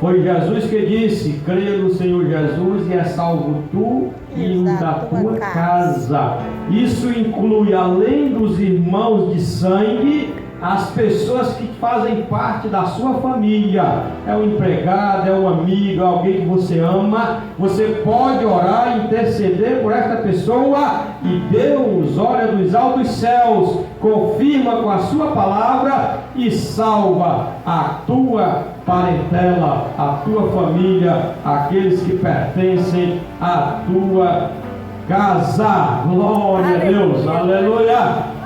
Foi Jesus que disse: creia no Senhor Jesus e é salvo tu e o da tua casa. Isso inclui, além dos irmãos de sangue, as pessoas que fazem parte da sua família. É um empregado, é um amigo, alguém que você ama. Você pode orar e interceder por esta pessoa, e Deus olha dos altos céus, confirma com a sua palavra e salva a tua parentela, a tua família, aqueles que pertencem à tua casa. Glória a Deus, aleluia.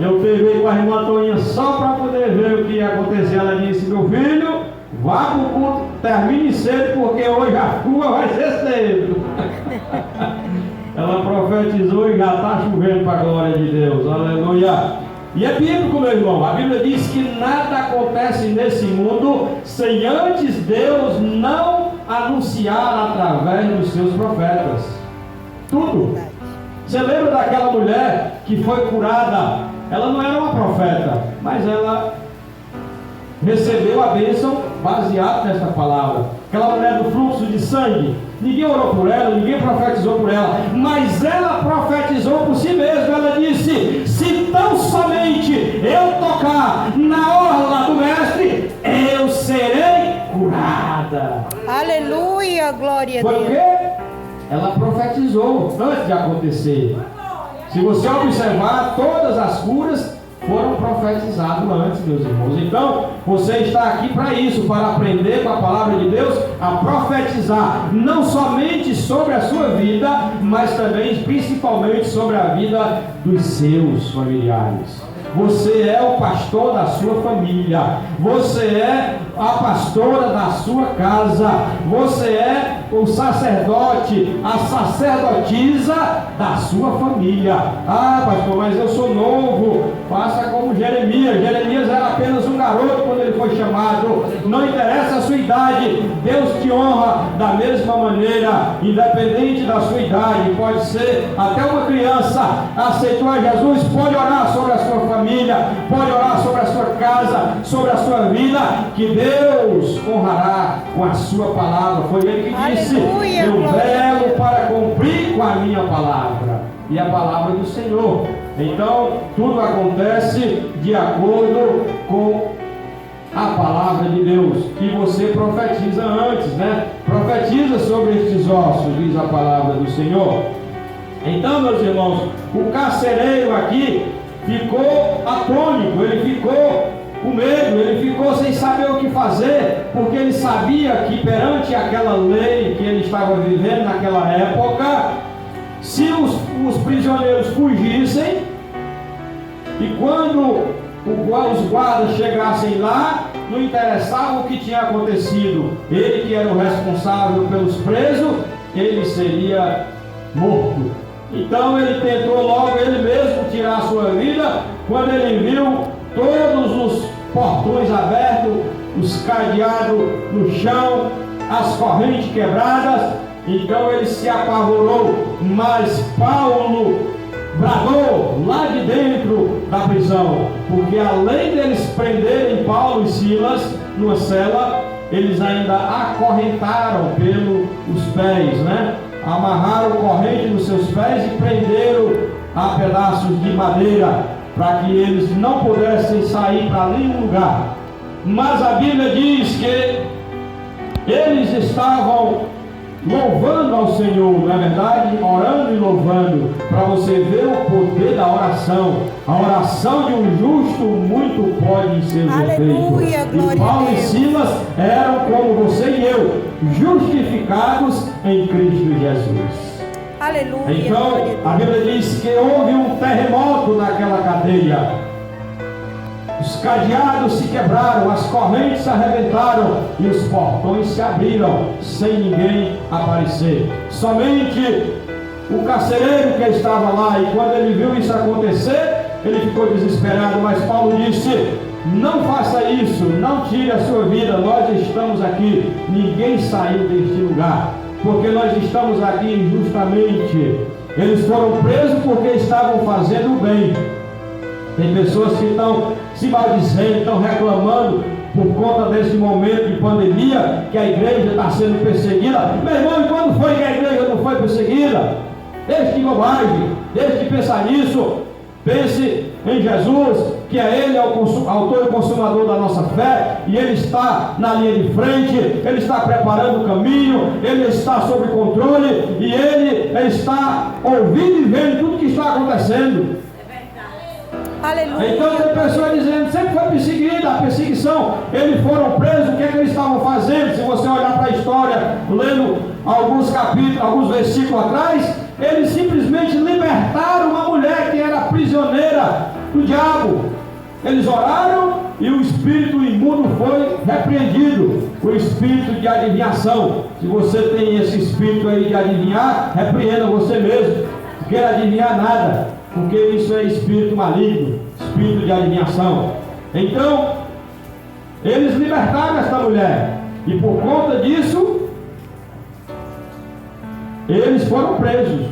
Eu peguei com a irmã Toninha só para poder ver o que ia acontecer. Ela disse: meu filho, vá para o culto, termine cedo, porque hoje a chuva vai ser cedo. Ela profetizou e já está chovendo para a glória de Deus, aleluia. E é bíblico, meu irmão. A Bíblia diz que nada acontece nesse mundo sem antes Deus não anunciar através dos seus profetas. Tudo. Você lembra daquela mulher que foi curada? Ela não era uma profeta, mas ela recebeu a bênção baseada nesta palavra. Aquela mulher do fluxo de sangue, ninguém orou por ela, ninguém profetizou por ela, mas ela profetizou por si mesma. Ela disse: se tão somente eu tocar na orla do mestre, eu serei curada. Aleluia, glória a Deus. Por quê? Ela profetizou antes de acontecer. Se você observar, todas as curas foram profetizadas antes, meus irmãos. Então, você está aqui para isso, para aprender com a palavra de Deus a profetizar, não somente sobre a sua vida, mas também, principalmente, sobre a vida dos seus familiares. Você é o pastor da sua família. Você é a pastora da sua casa. Você é o sacerdote, a sacerdotisa da sua família. Ah, pastor, mas eu sou novo. Faça como Jeremias. Jeremias era apenas um garoto quando ele foi chamado. Não interessa a sua idade, Deus te honra da mesma maneira, independente da sua idade. Pode ser até uma criança aceitou a Jesus, pode orar sobre a sua família, pode orar sobre a sua casa, sobre a sua vida, que Deus honrará com a sua palavra. Foi ele que disse: eu velo para cumprir com a minha palavra, e a palavra do Senhor. Então tudo acontece de acordo com a palavra de Deus, que você profetiza antes, né? Profetiza sobre estes ossos, diz a palavra do Senhor. Então, meus irmãos, o carcereiro aqui ficou atônito, ele ficou com medo, ele ficou sem saber o que fazer, porque ele sabia que perante aquela lei que ele estava vivendo naquela época, se os prisioneiros fugissem, e quando os guardas chegassem lá, não interessava o que tinha acontecido, ele que era o responsável pelos presos, ele seria morto. Então ele tentou logo ele mesmo tirar a sua vida, quando ele viu todos os portões abertos, os cadeados no chão, as correntes quebradas. Então ele se apavorou, mas Paulo bradou lá de dentro da prisão, porque além deles prenderem Paulo e Silas numa cela, eles ainda acorrentaram pelos pés, né? Amarraram corrente nos seus pés e prenderam a pedaços de madeira, para que eles não pudessem sair para nenhum lugar. Mas a Bíblia diz que eles estavam louvando ao Senhor, não é verdade? Orando e louvando, para você ver o poder da oração. A oração de um justo muito pode em seus efeitos. E Paulo e Silas eram como você e eu, justificados em Cristo Jesus. Aleluia. Então, a Bíblia diz que houve um terremoto naquela cadeia. Os cadeados se quebraram, as correntes se arrebentaram e os portões se abriram sem ninguém aparecer. Somente o carcereiro que estava lá, e quando ele viu isso acontecer, ele ficou desesperado. Mas Paulo disse: não faça isso, não tire a sua vida, nós estamos aqui, ninguém saiu deste lugar, porque nós estamos aqui injustamente. Eles foram presos porque estavam fazendo o bem. Tem pessoas que estão se maldizendo, estão reclamando por conta desse momento de pandemia, que a igreja está sendo perseguida. Meu irmão, e quando foi que a igreja não foi perseguida? Deixe de bobagem, deixe de pensar nisso. Pense em Jesus, que é Ele, o autor e consumador da nossa fé, e Ele está na linha de frente, Ele está preparando o caminho, Ele está sob controle, e Ele está ouvindo e vendo tudo que está acontecendo. Aleluia. Então tem pessoas dizendo, sempre foi perseguida, a perseguição, eles foram presos, o que é que eles estavam fazendo? Se você olhar para a história, lendo alguns capítulos, alguns versículos atrás, eles simplesmente libertaram uma mulher que era prisioneira do diabo. Eles oraram e o espírito imundo foi repreendido, o espírito de adivinhação. Se você tem esse espírito aí de adivinhar, repreenda você mesmo, não queira adivinhar nada, porque isso é espírito maligno, espírito de adivinhação. Então, eles libertaram esta mulher, e por conta disso, eles foram presos.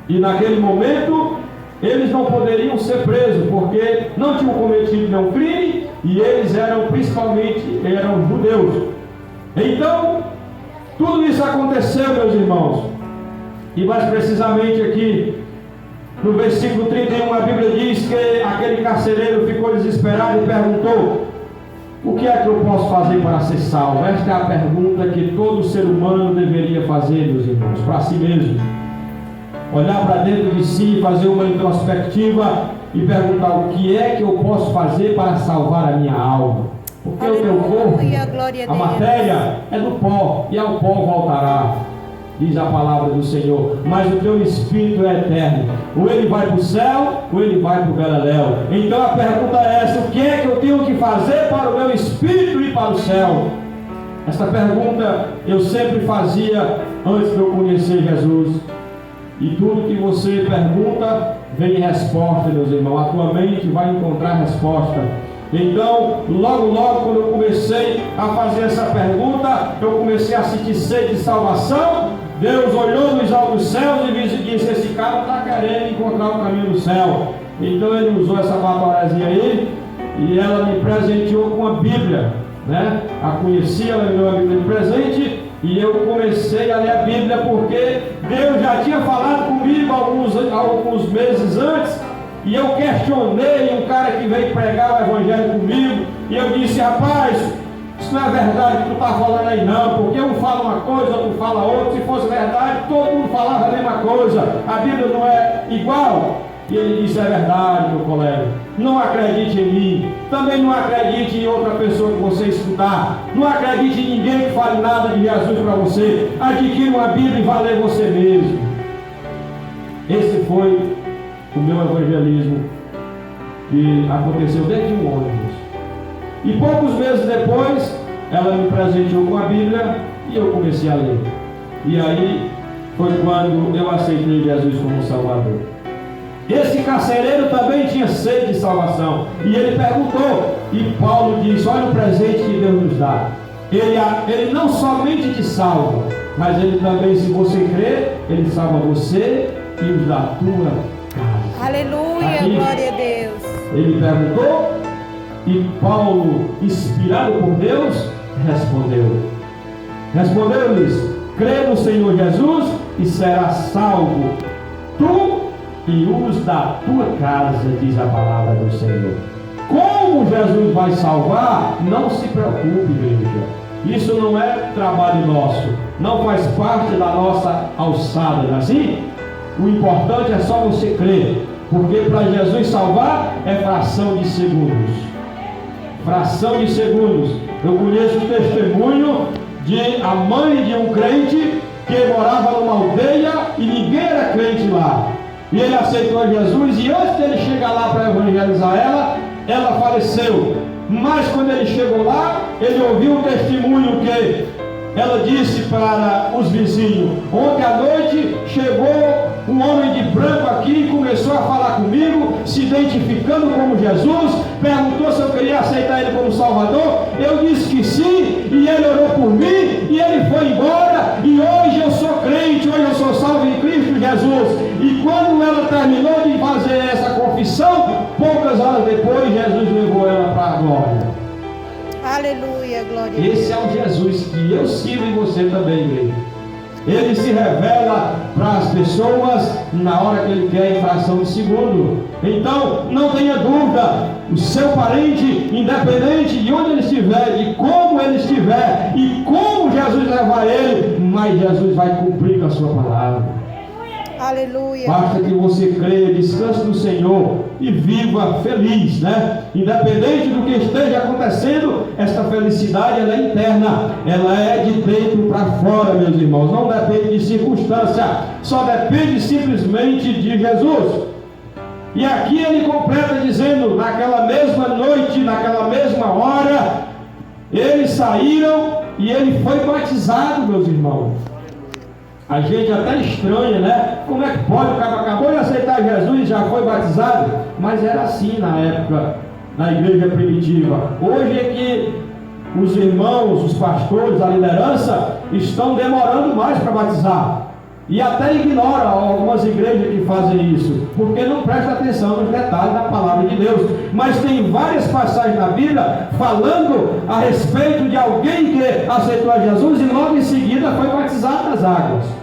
E naquele momento, eles não poderiam ser presos, porque não tinham cometido nenhum crime, e eles eram judeus. Então, tudo isso aconteceu, meus irmãos, e mais precisamente aqui, no versículo 31, a Bíblia diz que aquele carcereiro ficou desesperado e perguntou: o que é que eu posso fazer para ser salvo? Esta é a pergunta que todo ser humano deveria fazer, meus irmãos, para si mesmo. Olhar para dentro de si, fazer uma introspectiva e perguntar: o que é que eu posso fazer para salvar a minha alma? Porque o teu corpo, a matéria, é do pó, e ao pó voltará, diz a palavra do Senhor. Mas o teu espírito é eterno, ou ele vai para o céu, ou ele vai para o Galiléu. Então a pergunta é essa: o que é que eu tenho que fazer para o meu espírito ir para o céu? Essa pergunta eu sempre fazia antes de eu conhecer Jesus. E tudo que você pergunta, vem resposta, meus irmãos. A tua mente vai encontrar resposta. Então, logo quando eu comecei a fazer essa pergunta, eu comecei a sentir sede de salvação. Deus olhou nos altos céus e disse: esse cara está querendo encontrar o caminho do céu. Então ele usou essa baborazinha aí, e ela me presenteou com a Bíblia, né? A conheci, ela me deu a Bíblia de presente, e eu comecei a ler a Bíblia, porque Deus já tinha falado comigo alguns meses antes, e eu questionei um cara que veio pregar o Evangelho comigo, e eu disse: rapaz, isso não é verdade que tu está falando aí não, porque um fala uma coisa, outro fala outra. Se fosse verdade, todo mundo falava a mesma coisa, a Bíblia não é igual. E ele disse: é verdade, meu colega, não acredite em mim, também não acredite em outra pessoa que você escutar, não acredite em ninguém que fale nada de Jesus para você, adquira uma Bíblia e vá ler você mesmo. Esse foi o meu evangelismo, que aconteceu dentro de um ônibus. E poucos meses depois, ela me presenteou com a Bíblia e eu comecei a ler. E aí foi quando eu aceitei Jesus como Salvador. Esse carcereiro também tinha sede de salvação, e ele perguntou, e Paulo disse: olha o presente que Deus nos dá. Ele não somente te salva, mas ele também, se você crer, ele salva você e os da tua casa. Aleluia, aqui, glória a Deus. Ele perguntou, e Paulo, inspirado por Deus, respondeu-lhes: crê no Senhor Jesus e serás salvo, tu e os da tua casa, diz a palavra do Senhor. Como Jesus vai salvar? Não se preocupe, igreja. Isso não é trabalho nosso, não faz parte da nossa alçada, não é assim? O importante é só você crer, porque para Jesus salvar é fração de segundos. Fração de segundos. Eu conheço o testemunho de a mãe de um crente que morava numa aldeia e ninguém era crente lá. E ele aceitou Jesus, e antes dele chegar lá para evangelizar ela faleceu. Mas quando ele chegou lá, ele ouviu um testemunho que ela disse para os vizinhos: ontem à noite chegou um homem de branco aqui e começou a falar comigo, se identificando como Jesus, perguntou se eu queria aceitar ele como Salvador. Eu disse que sim, e ele orou por mim, e ele foi embora, e hoje eu sou crente, hoje eu sou salvo em Cristo Jesus. E quando ela terminou de fazer essa confissão, poucas horas depois, Jesus levou ela para a glória. Aleluia, glória a Deus. Esse é o Jesus que eu sirvo e você também, igreja. Ele se revela para as pessoas na hora que ele quer em fração de segundo. Então, não tenha dúvida, o seu parente, independente de onde ele estiver, de como ele estiver e como Jesus levar ele, mas Jesus vai cumprir com a sua palavra. Aleluia. Basta que você creia, descanse no Senhor e viva feliz, né? Independente do que esteja acontecendo, esta felicidade ela é interna, ela é de dentro para fora, meus irmãos. Não depende de circunstância, só depende simplesmente de Jesus. E aqui ele completa dizendo: naquela mesma noite, naquela mesma hora, eles saíram e ele foi batizado, meus irmãos. A gente até estranha, né? Como é que pode? O cara acabou de aceitar Jesus e já foi batizado? Mas era assim na época da igreja primitiva. Hoje é que os irmãos, os pastores, a liderança estão demorando mais para batizar. E até ignora algumas igrejas que fazem isso, porque não presta atenção nos detalhes da palavra de Deus. Mas tem várias passagens na Bíblia falando a respeito de alguém que aceitou a Jesus e logo em seguida foi batizado nas águas.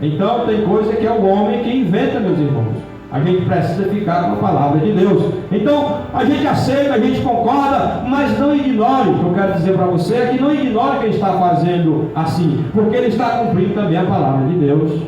Então tem coisa que é o homem que inventa, meus irmãos. A gente precisa ficar com a palavra de Deus. Então a gente aceita, a gente concorda, mas não ignore. O que eu quero dizer para você é que não ignore quem está fazendo assim, porque ele está cumprindo também a palavra de Deus.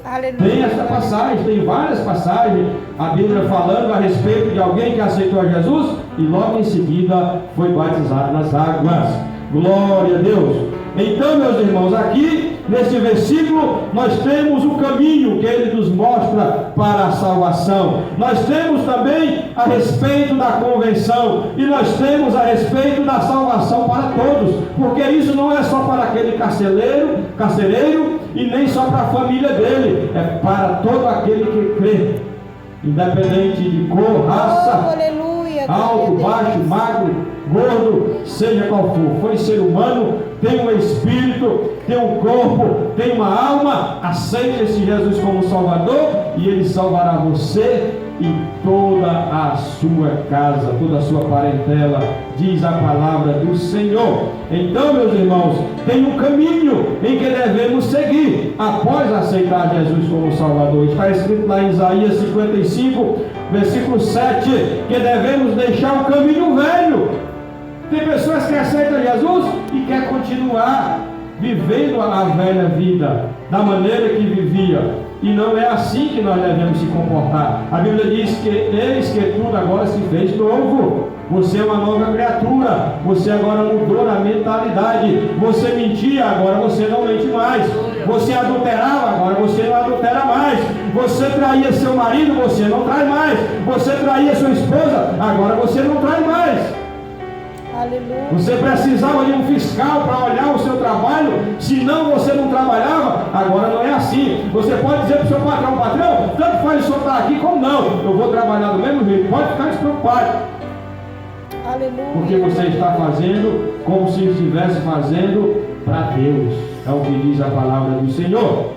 Aleluia. Tem esta passagem, tem várias passagens, a Bíblia falando a respeito de alguém que aceitou a Jesus e logo em seguida foi batizado nas águas. Glória a Deus. Então, meus irmãos, aqui neste versículo nós temos o caminho que ele nos mostra para a salvação. Nós temos também a respeito da convenção e nós temos a respeito da salvação para todos, porque isso não é só para aquele carcereiro e nem só para a família dele, é para todo aquele que crê, independente de cor, raça, alto, baixo, magro, gordo, seja qual for, foi ser humano, tem um espírito, tem um corpo, tem uma alma. Aceite esse Jesus como Salvador e ele salvará você e toda a sua casa, toda a sua parentela, diz a palavra do Senhor. Então, meus irmãos, tem um caminho em que devemos seguir após aceitar Jesus como Salvador. Está escrito lá em Isaías 55, versículo 7, que devemos deixar o caminho velho. Tem pessoas que aceitam Jesus e quer continuar vivendo a velha vida da maneira que vivia. E não é assim que nós devemos se comportar. A Bíblia diz que eis que tudo agora se fez novo. Você é uma nova criatura. Você agora mudou a mentalidade. Você mentia, agora você não mente mais. Você adulterava, agora você não adultera mais. Você traía seu marido, você não trai mais. Você traía sua esposa, agora você não trai mais. Aleluia. Você precisava de um fiscal para olhar o seu trabalho, senão você não trabalhava. Agora não é assim. Você pode dizer para o seu patrão, tanto faz o senhor estar aqui como não, eu vou trabalhar do mesmo jeito, pode ficar despreocupado. Aleluia. Porque você está fazendo como se estivesse fazendo para Deus. É o que diz a palavra do Senhor.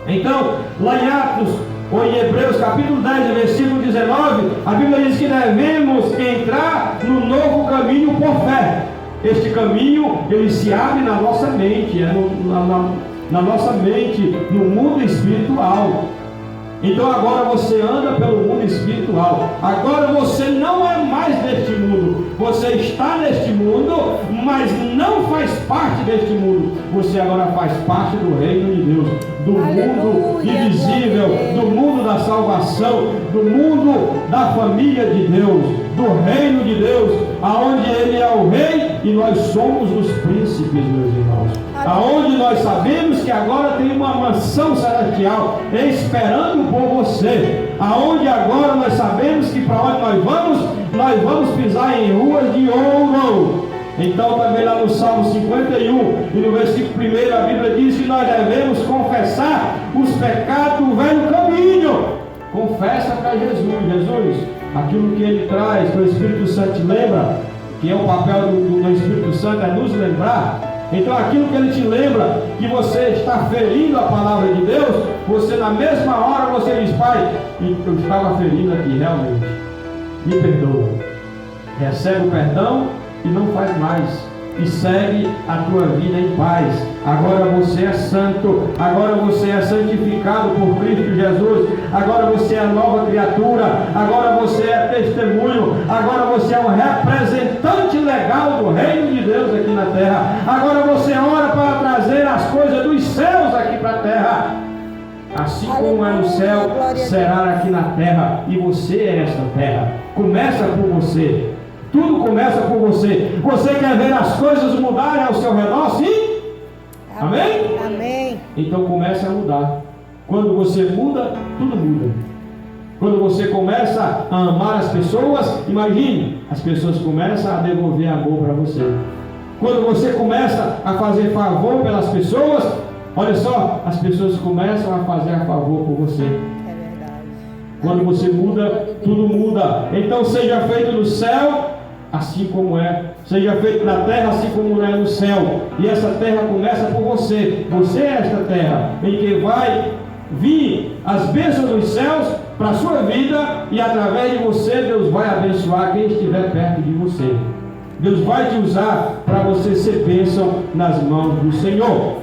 Então, lá em Atos, ou em Hebreus capítulo 10, versículo 19, a Bíblia diz que devemos entrar no novo caminho por fé. Este caminho, ele se abre na nossa mente, na nossa mente, no mundo espiritual. Então agora você anda pelo mundo espiritual. Agora você não é mais deste mundo. Você está neste mundo, mas não faz parte deste mundo. Você agora faz parte do reino de Deus, do mundo invisível, do mundo da salvação, do mundo da família de Deus, do reino de Deus, aonde Ele é o rei e nós somos os príncipes, meus irmãos. Aonde nós sabemos que agora tem uma mansão celestial esperando por você. Aonde agora nós sabemos que para onde nós vamos pisar em ruas de ouro. Então também lá no Salmo 51 e no versículo 1 a Bíblia diz que nós devemos confessar os pecados do velho caminho. Confessa para Jesus, aquilo que Ele traz, que o Espírito Santo te lembra, que é o papel do Espírito Santo, é nos lembrar. Então aquilo que Ele te lembra, que você está ferindo a palavra de Deus, você na mesma hora você diz: Pai, eu estava ferindo aqui realmente, me perdoa. Recebe o perdão e não faz mais. E segue a tua vida em paz. Agora você é santo, agora você é santificado por Cristo Jesus, agora você é nova criatura, agora você é testemunho, agora você é um representante legal do reino de Deus aqui na terra. Agora você ora para trazer as coisas dos céus aqui para a terra. Assim como é no céu, será aqui na terra, e você é esta terra. Começa por você. Tudo começa por você. Você quer ver as coisas mudarem ao seu redor? Sim? Amém? Amém. Então comece a mudar. Quando você muda, tudo muda. Quando você começa a amar as pessoas, imagine, as pessoas começam a devolver amor para você. Quando você começa a fazer favor pelas pessoas, olha só, as pessoas começam a fazer a favor por você. Quando você muda, tudo muda. Então seja feito no céu, assim como é. Seja feito na terra, assim como é no céu. E essa terra começa por você. Você é esta terra em que vai vir as bênçãos dos céus para a sua vida. E através de você, Deus vai abençoar quem estiver perto de você. Deus vai te usar para você ser bênção nas mãos do Senhor.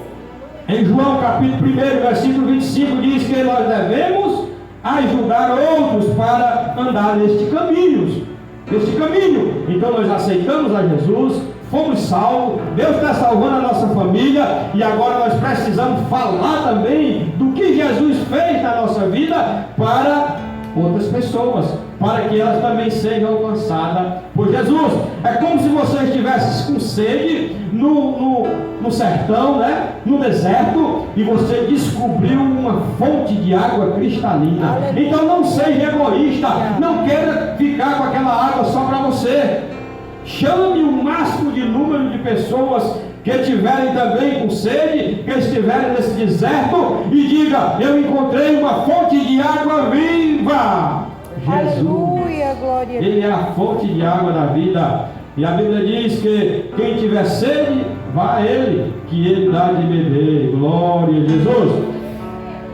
Em João capítulo 1, versículo 25, diz que nós devemos ajudar outros para andar neste caminho. Então nós aceitamos a Jesus, fomos salvos, Deus está salvando a nossa família, e agora nós precisamos falar também do que Jesus fez na nossa vida para outras pessoas, para que elas também sejam alcançadas por Jesus. É como se você estivesse com sede no sertão, né? No deserto, e você descobriu uma fonte de água cristalina. Então não seja egoísta, não queira ficar com aquela água só para você. Chame o máximo de número de pessoas que estiverem também com sede, que estiverem nesse deserto, e diga: eu encontrei uma fonte de água viva. Jesus, aleluia, glória. Ele é a fonte de água da vida. E a Bíblia diz que quem tiver sede, vá a Ele, que Ele dá de beber. Glória a Jesus.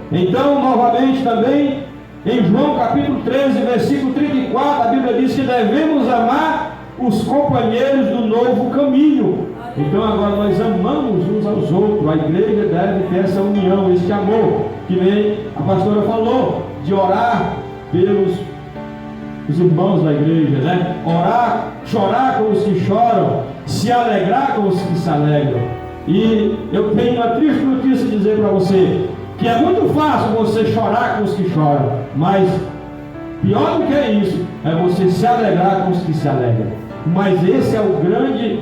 Então, novamente também, em João capítulo 13, versículo 34, a Bíblia diz que devemos amar os companheiros do novo caminho. Então agora nós amamos uns aos outros. A igreja deve ter essa união, esse amor, que nem a pastora falou, de orar pelos os irmãos da igreja, né? Orar, chorar com os que choram, se alegrar com os que se alegram. E eu tenho uma triste notícia a dizer para você, que é muito fácil você chorar com os que choram, mas pior do que isso é você se alegrar com os que se alegram. Mas esse é o grande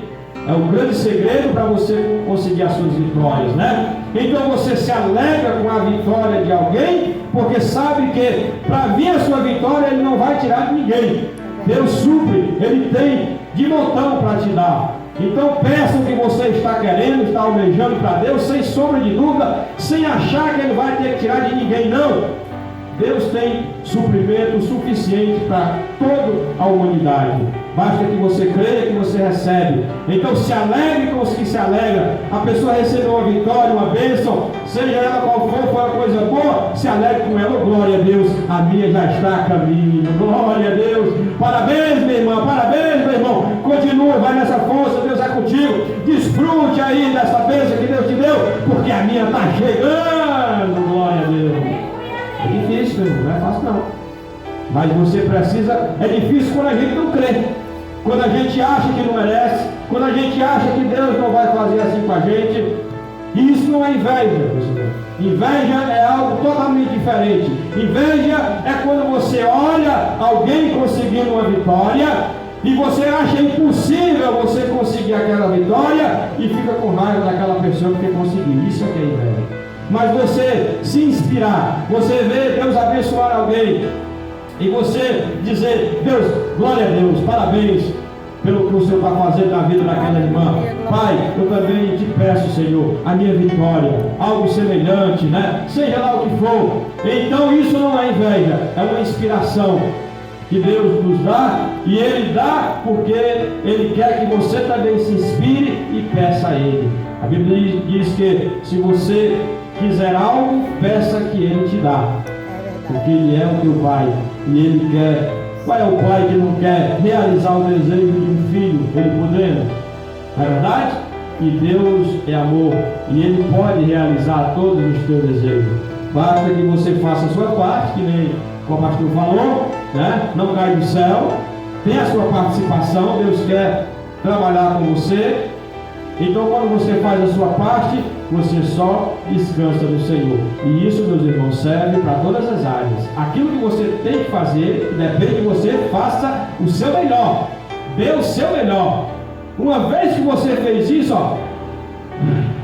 segredo para você conseguir as suas vitórias, né? Então você se alegra com a vitória de alguém, porque sabe que para vir a sua vitória Ele não vai tirar de ninguém. Deus supre, Ele tem de montão para te dar. Então peça o que você está querendo, está almejando para Deus, sem sombra de dúvida, sem achar que Ele vai ter que tirar de ninguém, não. Deus tem suprimento suficiente para toda a humanidade. Basta que você creia que você recebe. Então se alegre com os que se alegram. A pessoa recebeu uma vitória, uma bênção, seja ela qual for, foi uma coisa boa, se alegre com ela. Glória a Deus, a minha já está a caminho. Glória a Deus. Parabéns, minha irmã, parabéns, meu irmão. Continua, vai nessa força, Deus é contigo. Desfrute aí dessa bênção que Deus te deu, porque a minha está chegando. Glória a Deus. É difícil, não é fácil não. Mas você precisa. É difícil quando a gente não crê, quando a gente acha que não merece, quando a gente acha que Deus não vai fazer assim com a gente. E isso não é inveja, pessoal. Inveja é algo totalmente diferente. Inveja é quando você olha alguém conseguindo uma vitória e você acha impossível você conseguir aquela vitória e fica com raiva daquela pessoa que conseguiu. Isso é que é inveja. Mas você se inspirar, você ver Deus abençoar alguém, e você dizer: Deus, glória a Deus, parabéns pelo que o Senhor está fazendo na vida daquela irmã. Pai, eu também te peço, Senhor, a minha vitória, algo semelhante, né? Seja lá o que for. Então isso não é inveja, é uma inspiração que Deus nos dá, e Ele dá porque Ele quer que você também se inspire e peça a Ele. A Bíblia diz que se você quiser algo, peça que Ele te dá, porque Ele é o teu Pai e Ele quer Qual é o pai que não quer realizar o desejo de um filho, ele podendo? Não é verdade? E Deus é amor, e Ele pode realizar todos os teus desejos. Basta que você faça a sua parte, que nem o pastor falou, né? Não cai do céu, tem a sua participação, Deus quer trabalhar com você. Então, quando você faz a sua parte, você só descansa no Senhor. E isso, meus irmãos, serve para todas as áreas. Aquilo que você tem que fazer, depende de você, faça o seu melhor. Dê o seu melhor. Uma vez que você fez isso, ó,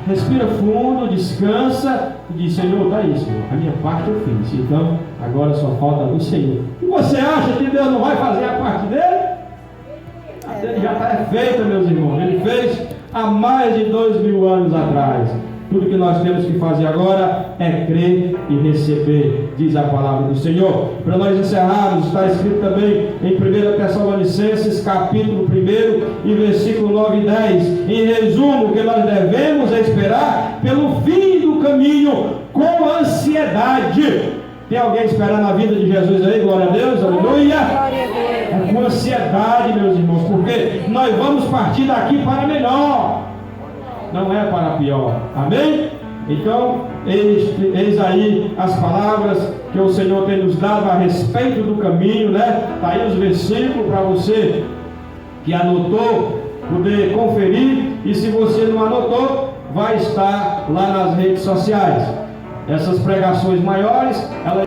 respira fundo, descansa e diz: Senhor, está aí, Senhor, a minha parte eu fiz, então agora só falta do Senhor. E você acha que Deus não vai fazer a parte dele? A dele já está feita, meus irmãos. Ele fez há mais de 2000 anos atrás. Tudo que nós temos que fazer agora é crer e receber, diz a palavra do Senhor. Para nós encerrarmos, está escrito também em 1 Tessalonicenses, capítulo 1 e versículo 9 e 10. Em resumo, que nós devemos esperar pelo fim do caminho com ansiedade. Tem alguém esperando a vida de Jesus aí? Glória a Deus, aleluia. É com ansiedade, meus irmãos, porque nós vamos partir daqui para melhor, não é para pior. Amém? Então, eis aí as palavras que o Senhor tem nos dado a respeito do caminho, né? Está aí os versículos para você que anotou poder conferir, e se você não anotou, vai estar lá nas redes sociais. Essas pregações maiores, elas